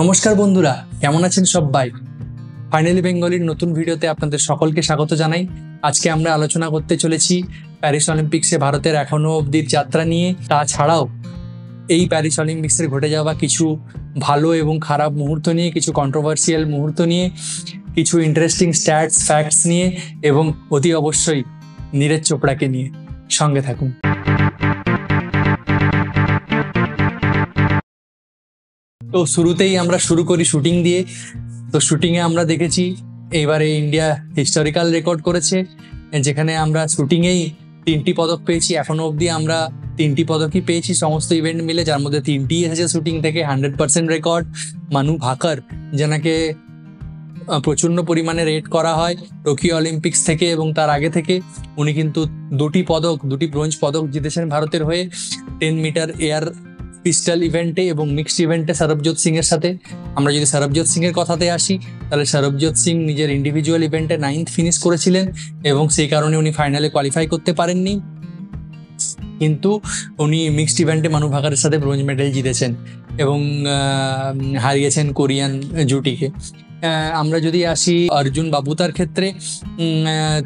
নমস্কার বন্ধুরা, কেমন আছেন সবাই? ফাইনালি বেঙ্গলির নতুন ভিডিওতে আপনাদের সকলকে স্বাগত জানাই। আজকে আমরা আলোচনা করতে চলেছি প্যারিস অলিম্পিক্সে ভারতের এখনো অবধির যাত্রা নিয়ে। তাছাড়াও এই প্যারিস অলিম্পিক্সের ঘটে যাওয়া কিছু ভালো এবং খারাপ মুহূর্ত নিয়ে, কিছু কন্ট্রোভার্সিয়াল মুহূর্ত নিয়ে, কিছু ইন্টারেস্টিং স্ট্যাটস ফ্যাক্টস নিয়ে এবং অতি অবশ্যই নীরজ চোপড়াকে নিয়ে। সঙ্গে থাকুন। তো শুরুতেই আমরা শুরু করি শুটিং দিয়ে। তো শুটিংয়ে আমরা দেখেছি এইবারে ইন্ডিয়া হিস্টোরিক্যাল রেকর্ড করেছে, যেখানে আমরা শুটিংয়েই 3টি পদক পেয়েছি। এখনো অবধি আমরা 3টি পদকই পেয়েছি সমস্ত ইভেন্ট মিলে, যার মধ্যে 3টি এসেছে শুটিং থেকে। 100% রেকর্ড। মানু ভাকর, যেনাকে প্রচণ্ড পরিমাণে রেট করা হয় টোকিও অলিম্পিক্স থেকে এবং তার আগে থেকে, উনি কিন্তু 2টি ব্রোঞ্জ পদক জিতেছেন ভারতের হয়ে 10 মিটার এয়ার পিস্টল ইভেন্টে এবং মিক্সড ইভেন্টে সরবজোৎ সিং এর সাথে। আমরা যদি সরবজোৎ সিং এর কথাতে আসি, তাহলে সরবজোৎ সিং নিজের ইন্ডিভিজুয়াল ইভেন্টে 9th ফিনিশ করেছিলেন এবং সেই কারণে উনি ফাইনালে কোয়ালিফাই করতে পারেননি, কিন্তু উনি মিক্সড ইভেন্টে মানু ভাকারের সাথে ব্রোঞ্জ মেডেল জিতেছেন এবং হারিয়েছেন কোরিয়ান জুটিকে। আমরা যদি আসি অর্জুন বাবুতার ক্ষেত্রে,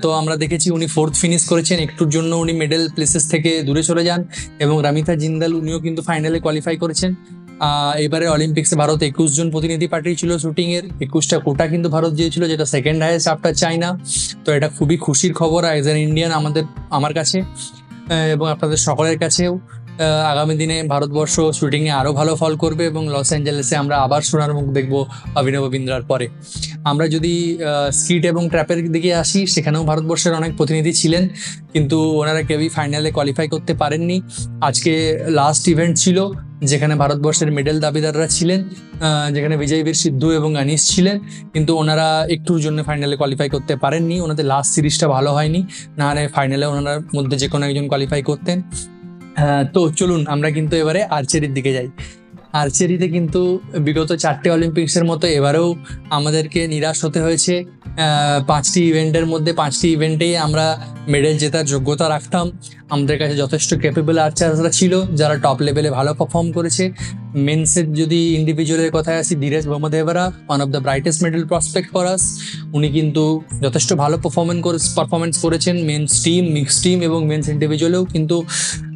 তো আমরা দেখেছি উনি 4th ফিনিশ করেছেন। একটুর জন্য উনি মেডেল প্লেসেস থেকে দূরে চলে যান এবং রামিতা জিন্দাল, উনিও কিন্তু ফাইনালে কোয়ালিফাই করেছেন। এবারে অলিম্পিক্সে ভারত 21 জন প্রতিনিধি পাঠিয়েছিল শুটিংয়ের। 21টা কোটা কিন্তু ভারত দিয়েছিল, যেটা সেকেন্ড হাইয়েস্ট আফটার চায়না। তো এটা খুবই খুশির খবর অ্যাজ অ্যান ইন্ডিয়ান আমার কাছে এবং আপনাদের সকলের কাছেও। আগামী দিনে ভারতবর্ষ শুটিংয়ে আরও ভালো ফল করবে এবং লস অ্যাঞ্জেলেসে আমরা আবার সোনার মুখ দেখব অভিনব বিন্দ্রার পরে। আমরা যদি স্কিট এবং ট্র্যাপের দিকে আসি, সেখানেও ভারতবর্ষের অনেক প্রতিনিধি ছিলেন, কিন্তু ওনারা কেউই ফাইনালে কোয়ালিফাই করতে পারেননি। আজকে লাস্ট ইভেন্ট ছিল যেখানে ভারতবর্ষের মেডেল দাবিদাররা ছিলেন, যেখানে বিজয়বীর সিদ্ধু এবং আনিস ছিলেন, কিন্তু ওনারা একটুর জন্য ফাইনালে কোয়ালিফাই করতে পারেননি। ওনাদের লাস্ট সিরিজটা ভালো হয়নি, নাহলে ফাইনালে ওনার মধ্যে যে কোনো একজন কোয়ালিফাই করতেন। তো চলুন আমরা কিন্তু এবারে আর্চারির দিকে যাই। আর্চারিতে কিন্তু বিগত 4টে অলিম্পিক্সের মতো এবারেও আমাদেরকে নিরাশ হতে হয়েছে। 5টি ইভেন্টের মধ্যে 5টি ইভেন্টেই আমরা মেডেল জেতার যোগ্যতা রাখতাম। আমাদের কাছে যথেষ্ট ক্যাপেবল আর্চাররা ছিল যারা টপ লেভেলে ভালো পারফর্ম করেছে। মেন্সের যদি ইন্ডিভিজুয়ালের কথায় আসি, Dhiraj Bommadevara, one of the brightest medal prospect for us. উনি কিন্তু যথেষ্ট ভালো পারফরমেন্স করেছেন মেন্স টিম, মিক্স টিম এবং মেন্স ইন্ডিভিজুয়ালেও। কিন্তু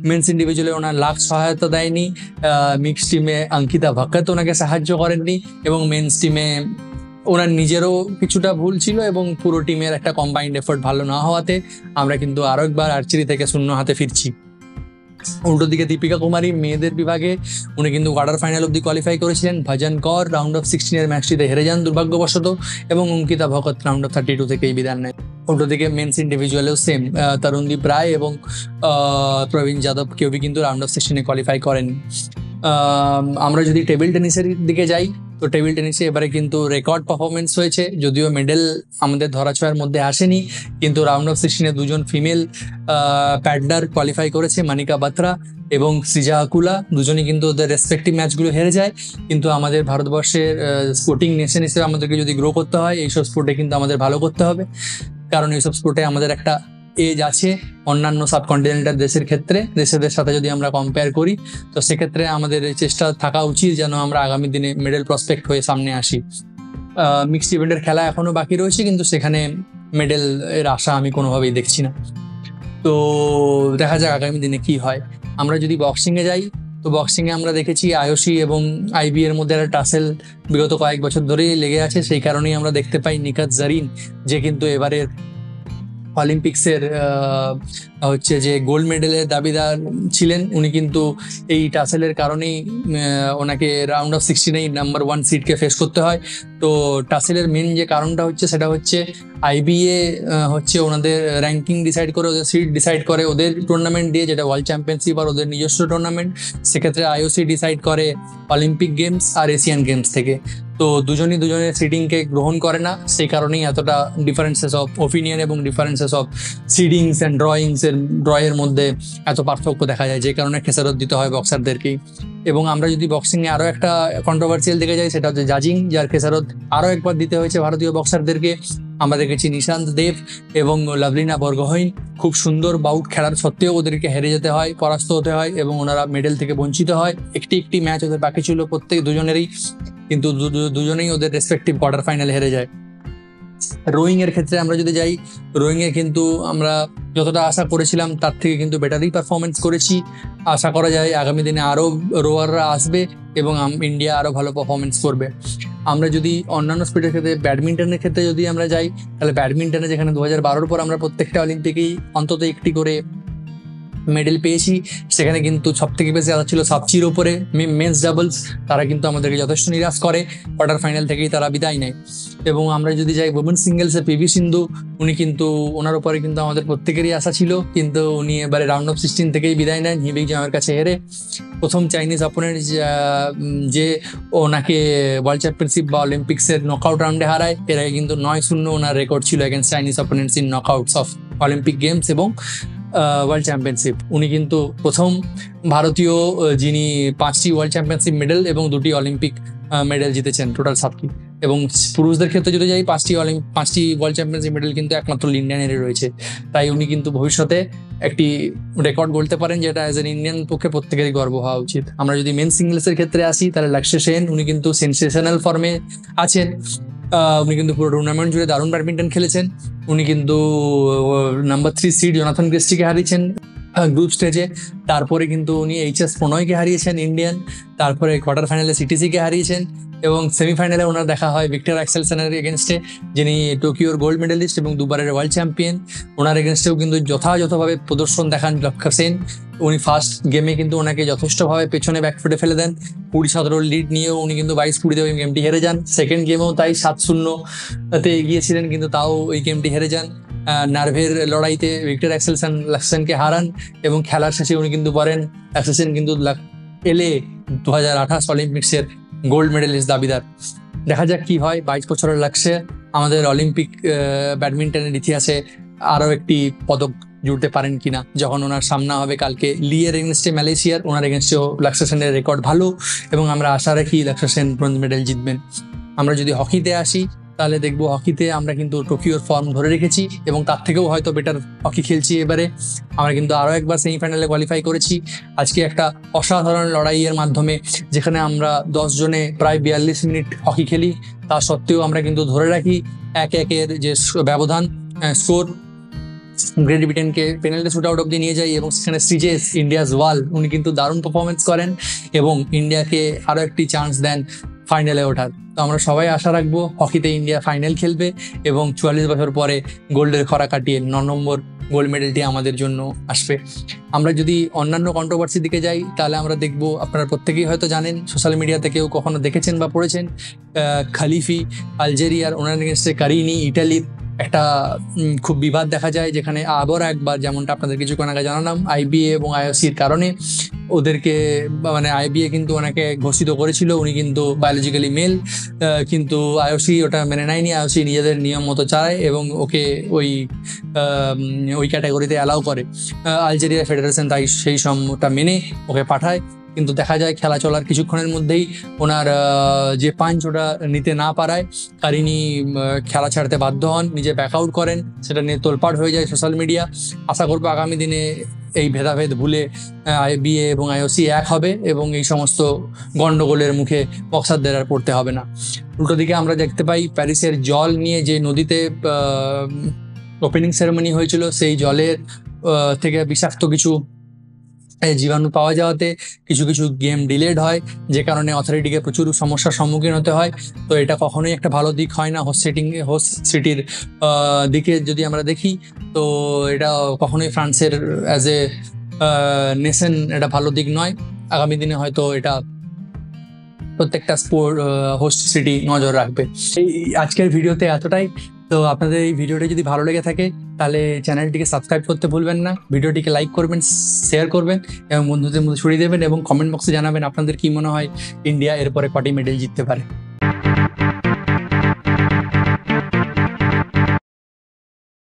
মেন্স ইন্ডিভিজুয়ালে ওনার লাখ সহায়তা দেয়নি। মিক্স টিমে অঙ্কিতা ভক্কত ওনাকে সাহায্য করেননি এবং মেন্স টিমে ওনার নিজেরও কিছুটা ভুল ছিল এবং পুরো টিমের একটা কম্বাইন্ড এফোর্ট ভালো না হওয়াতে আমরা কিন্তু আরও একবার আর্চারি থেকে শূন্য হাতে ফিরছি। উল্টো দিকে দীপিকা কুমারী মেয়েদের বিভাগে উনি কিন্তু কোয়ার্টার ফাইনাল অব্দি কোয়ালিফাই করেছিলেন। ভজন কর রাউন্ড অফ 16 ম্যাচটিতে হেরে যান দুর্ভাগ্যবশত এবং অঙ্কিতা ভকত রাউন্ড অফ 32 থেকেই বিদায় নেয়। উল্টো দিকে মেন্স ইন্ডিভিজুয়ালেও সেম, তরুণদীপ রায় এবং প্রবীণ যাদব কেউই কিন্তু রাউন্ড অফ 16 কোয়ালিফাই করেন। আমরা যদি টেবিল টেনিসের দিকে যাই, তো টেবিল টেনিসে এবারে কিন্তু রেকর্ড পারফরমেন্স হয়েছে। যদিও মেডেল আমাদের ধরাছোঁয়ার মধ্যে আসেনি, কিন্তু রাউন্ড অফ 16 দুজন ফিমেল প্যাডলার কোয়ালিফাই করেছে, মানিকা বাত্রা এবং সৃজা আকুলা। দুজনই কিন্তু ওদের রেসপেক্টিভ ম্যাচগুলো হেরে যায়। কিন্তু আমাদের ভারতবর্ষের স্পোর্টিং নেশন হিসেবে আমাদেরকে যদি গ্রো করতে হয়, এইসব স্পোর্টে কিন্তু আমাদের ভালো করতে হবে, কারণ এইসব স্পোর্টে আমাদের একটা এজ আছে অন্যান্য সাবকন্টিনেন্টাল দেশের সাথে যদি আমরা কম্পেয়ার করি, তো সেক্ষেত্রে আমাদের চেষ্টা থাকা উচিত যেন আমরা আগামী দিনে মেডেল প্রসপেক্ট হয়ে সামনে আসি। মিক্সড ইভেন্টের খেলা এখনও বাকি রয়েছে, কিন্তু সেখানে মেডেল এর আশা আমি কোনোভাবেই দেখছি না। তো দেখা যাক আগামী দিনে কি হয়। আমরা যদি বক্সিংয়ে যাই, তো বক্সিংয়ে আমরা দেখেছি আইওসি এবং আইবি এর মধ্যে একটা টাসেল বিগত কয়েক বছর ধরেই লেগে আছে। সেই কারণেই আমরা দেখতে পাই নিকাত জারিন, যে কিন্তু এবারের অলিম্পিক্সের যে গোল্ড মেডেলের দাবিদার ছিলেন, উনি কিন্তু এই টাসেলের কারণেই ওনাকে রাউন্ড অফ 16 নাম্বার 1 সিডকে ফেস করতে হয়। তো টাসেলের মেন যে কারণটা হচ্ছে, সেটা হচ্ছে আইবিএ ওনাদের র্যাঙ্কিং ডিসাইড করে, ওদের সিট ডিসাইড করে ওদের টুর্নামেন্ট দিয়ে, যেটা ওয়ার্ল্ড চ্যাম্পিয়নশিপ আর ওদের নিজস্ব টুর্নামেন্ট। সেক্ষেত্রে আইওসি ডিসাইড করে অলিম্পিক গেমস আর এশিয়ান গেমস থেকে। তো দুজনের সিডিংকে গ্রহণ করে না, সেই কারণেই এতটা ডিফারেন্সেস অফ ওপিনিয়ন এবং ডিফারেন্সেস অফ সিডিংস অ্যান্ড ড্রয়ের মধ্যে এত পার্থক্য দেখা যায়, যে কারণে খেসারত দিতে হয় বক্সারদেরকেই। এবং আমরা যদি বক্সিংয়ে আরও একটা কন্ট্রোভার্সিয়াল দিকে যাই, সেটা হচ্ছে জাজিং, যার খেসারত আরও একবার দিতে হয়েছে ভারতীয় বক্সারদেরকে। আমরা দেখেছি নিশান্ত দেব এবং লাভলিনা বরগোহাইন খুব সুন্দর বাউট খেলার সত্ত্বেও ওদেরকে হেরে যেতে হয়, পরাস্ত হতে হয় এবং ওনারা মেডেল থেকে বঞ্চিত হয়। একটি ম্যাচ ওদের বাকি ছিল প্রত্যেক দুজনেরই, কিন্তু দুজনেই ওদের রেসপেক্টিভ কোয়ার্টার ফাইনালে হেরে যায়। রোয়িং এর ক্ষেত্রে আমরা যদি যাই, রোয়িং এ কিন্তু আমরা যতটা আশা করেছিলাম তার থেকে কিন্তু বেটারই পারফরমেন্স করেছি। আশা করা যায় আগামী দিনে আরও রোয়াররা আসবে এবং ইন্ডিয়া আরও ভালো পারফরমেন্স করবে। আমরা যদি অন্যান্য স্পোর্টের ক্ষেত্রে ব্যাডমিন্টনের ক্ষেত্রে যদি আমরা যাই, তাহলে ব্যাডমিন্টনে যেখানে 2012 পর আমরা প্রত্যেকটা অলিম্পিকেই অন্তত একটি করে মেডেল পেয়েছি, সেখানে কিন্তু সব থেকে বেশি আশা ছিল সাবচির ওপরে। মেন্স ডাবলস তারা কিন্তু আমাদেরকে যথেষ্ট নিরাশ করে, কোয়ার্টার ফাইনাল থেকেই তারা বিদায় নেয়। এবং আমরা যদি যাই ওমেন সিঙ্গেলসে, পিভি সিন্ধু, উনি কিন্তু ওনার উপরে কিন্তু আমাদের প্রত্যেকেরই আশা ছিল, কিন্তু উনি এবারে রাউন্ড অফ 16 থেকেই বিদায় নেন হিবিক জামের কাছে হেরে। প্রথম চাইনিজ অপোনেন্ট যে ওনাকে ওয়ার্ল্ড চ্যাম্পিয়নশিপ বা অলিম্পিক্সের নকআউট রাউন্ডে হারায়, এর আগে কিন্তু 9-0 ওনার রেকর্ড ছিল against Chinese opponents in knockouts of Olympic games এবং ওয়ার্ল্ড চ্যাম্পিয়নশিপ। উনি কিন্তু প্রথম ভারতীয় যিনি 5টি ওয়ার্ল্ড চ্যাম্পিয়নশিপ মেডেল এবং 2টি অলিম্পিক মেডেল জিতেছেন, টোটাল 7টি। এবং পুরুষদের ক্ষেত্রে যদি যাই, 5টি ওয়ার্ল্ড চ্যাম্পিয়নশিপ মেডেল কিন্তু একমাত্র ইন্ডিয়ানেরই রয়েছে। তাই উনি কিন্তু ভবিষ্যতে একটি রেকর্ড গড়তে পারেন, যেটা অ্যাজ এন ইন্ডিয়ান পক্ষে প্রত্যেকেরই গর্ব হওয়া উচিত। আমরা যদি মেন সিঙ্গলসের ক্ষেত্রে আসি, তাহলে লক্ষ্য সেন, উনি কিন্তু সেন্সেশনাল ফর্মে আছেন। উনি কিন্তু পুরো টুর্নামেন্ট জুড়ে দারুণ ব্যাডমিন্টন খেলেছেন। উনি কিন্তু নাম্বার 3 সিড জোনাথন ক্রিস্টিকে হারিয়েছেন গ্রুপ স্টেজে। তারপরে কিন্তু উনি এইচএস প্রণয়কে হারিয়েছেন ইন্ডিয়ান, তারপরে কোয়ার্টার ফাইনালে সিটিসিকে হারিয়েছেন এবং সেমিফাইনালে ওনার দেখা হয় ভিক্টর অ্যাক্সেলসেনের এগেনস্টে, যিনি টোকিওর গোল্ড মেডেলিস্ট এবং দুবারের ওয়ার্ল্ড চ্যাম্পিয়ন। ওনার এগেনস্টেও কিন্তু যথাযথভাবে প্রদর্শন দেখান লক্ষ্য সেন। উনি ফার্স্ট গেমে কিন্তু ওনাকে যথেষ্টভাবে পেছনে ব্যাকফুটে ফেলে দেন, 20-17 লিড নিয়েও উনি কিন্তু 22-20 ওই গেমটি হেরে যান। সেকেন্ড গেমেও তাই 7-0-তে এগিয়েছিলেন, কিন্তু তাও ওই গেমটি হেরে যান। নার্ভের লড়াইতে ভিক্টর অ্যাক্সেলসেনকে হারান এবং খেলার শেষে উনি কিন্তু বলেন অ্যাক্সেলসেন কিন্তু LA 2028 অলিম্পিক্সের গোল্ড মেডেলিস্ট দাবিদার। দেখা যাক কি হয়। 22 বছরের লক্ষ্যে আমাদের অলিম্পিক ব্যাডমিন্টনের ইতিহাসে আরও একটি পদক জুড়তে পারেন কিনা, যখন ওনার সামনা হবে কালকে লিয়ের এগেনস্টে মালয়েশিয়ার। ওনার এগেনস্টেও লক্ষ্য সেনের রেকর্ড ভালো এবং আমরা আশা রাখি লক্ষ্য সেন ব্রোঞ্জ মেডেল জিতবেন। আমরা যদি হকিতে আসি, তাহলে দেখবো হকিতে আমরা কিন্তু টোকিওর ফর্ম ধরে রেখেছি এবং তার থেকেও হয়তো বেটার হকি খেলছি এবারে। আমরা কিন্তু আরও একবার সেমিফাইনালে কোয়ালিফাই করেছি আজকে একটা অসাধারণ লড়াইয়ের মাধ্যমে, যেখানে আমরা 10 জনে প্রায় 42 মিনিট হকি খেলি। তা সত্ত্বেও আমরা কিন্তু ধরে রাখি 1-1 যে ব্যবধান স্কোর। গ্রেট ব্রিটেনকে পেনাল্টি শুট আউট অব্দি নিয়ে যাই এবং সেখানে সিজেস ইন্ডিয়াস ওয়াল, উনি কিন্তু দারুণ পারফরমেন্স করেন এবং ইন্ডিয়াকে আরও একটি চান্স দেন ফাইনালে ওঠার। তো আমরা সবাই আশা রাখবো হকিতে ইন্ডিয়া ফাইনাল খেলবে এবং 44 বছর পরে গোল্ডের খরা কাটিয়ে 9 নম্বর গোল্ড মেডেলটি আমাদের জন্য আসবে। আমরা যদি অন্যান্য কন্ট্রোভার্সির দিকে যাই, তাহলে আমরা দেখবো, আপনারা প্রত্যেকেই হয়তো জানেন, সোশ্যাল মিডিয়াতে কেউ কখনো দেখেছেন বা পড়েছেন, খালিফি আলজেরিয়ার, ওনার এগেনস্টে কারিনি ইটালির একটা খুব বিবাদ দেখা যায়, যেখানে আবার একবার, যেমনটা আপনাদের কিছুক্ষণ আগে জানালাম, IBA এবং IOCর কারণে ওদেরকে, মানে IBA কিন্তু ওনাকে ঘোষিত করেছিল উনি কিন্তু বায়োলজিক্যালি মেল, কিন্তু IOC ওটা মেনে নেয়নি। IOC নিজেদের নিয়ম মতো চায় এবং ওকে ওই ক্যাটাগরিতে অ্যালাউ করে। আলজেরিয়া ফেডারেশন তাই সেই সময়টা মেনে ওকে পাঠায়, কিন্তু দেখা যায় খেলা চলার কিছুক্ষণের মধ্যেই ওনার যে পাঞ্চ ওটা নিতে না পারায় কারিনি খেলা ছাড়তে বাধ্য হন, নিজে ব্যাক আউট করেন। সেটা নিয়ে তোলপাড় হয়ে যায় সোশ্যাল মিডিয়া। আশা করবো আগামী দিনে এই ভেদাভেদ ভুলে IBA এবং IOC এক হবে এবং এই সমস্ত গণ্ডগোলের মুখে বক্সারদের আর পড়তে হবে না। উল্টো দিকে আমরা দেখতে পাই প্যারিসের জল নিয়ে যে নদীতে ওপেনিং সেরেমনি হয়েছিল, সেই জলের থেকে বিষাক্ত কিছু জীবাণু পাওয়া যাওয়াতে কিছু গেম ডিলেড হয়, যে কারণে অথরিটিকে প্রচুর সমস্যার সম্মুখীন হতে হয়। তো এটা কখনোই একটা ভালো দিক হয় না হোস্ট সিটির দিকে যদি আমরা দেখি, তো এটা কখনোই ফ্রান্সের অ্যাজ এ নেশন এটা ভালো দিক নয়। আগামী দিনে হয়তো এটা প্রত্যেকটা হোস্ট সিটি নজর রাখবে। এই আজকের ভিডিওতে এতটাই। তো আপনাদের এই ভিডিওটি যদি ভালো লেগে থাকে, তাহলে চ্যানেলটিকে সাবস্ক্রাইব করতে ভুলবেন না, ভিডিওটিকে লাইক করবেন, শেয়ার করবেন এবং বন্ধুদের মধ্যে ছড়িয়ে দেবেন এবং কমেন্ট বক্সে জানাবেন আপনাদের কি মনে হয় ইন্ডিয়া এরপরে কটি মেডেল জিততে পারে।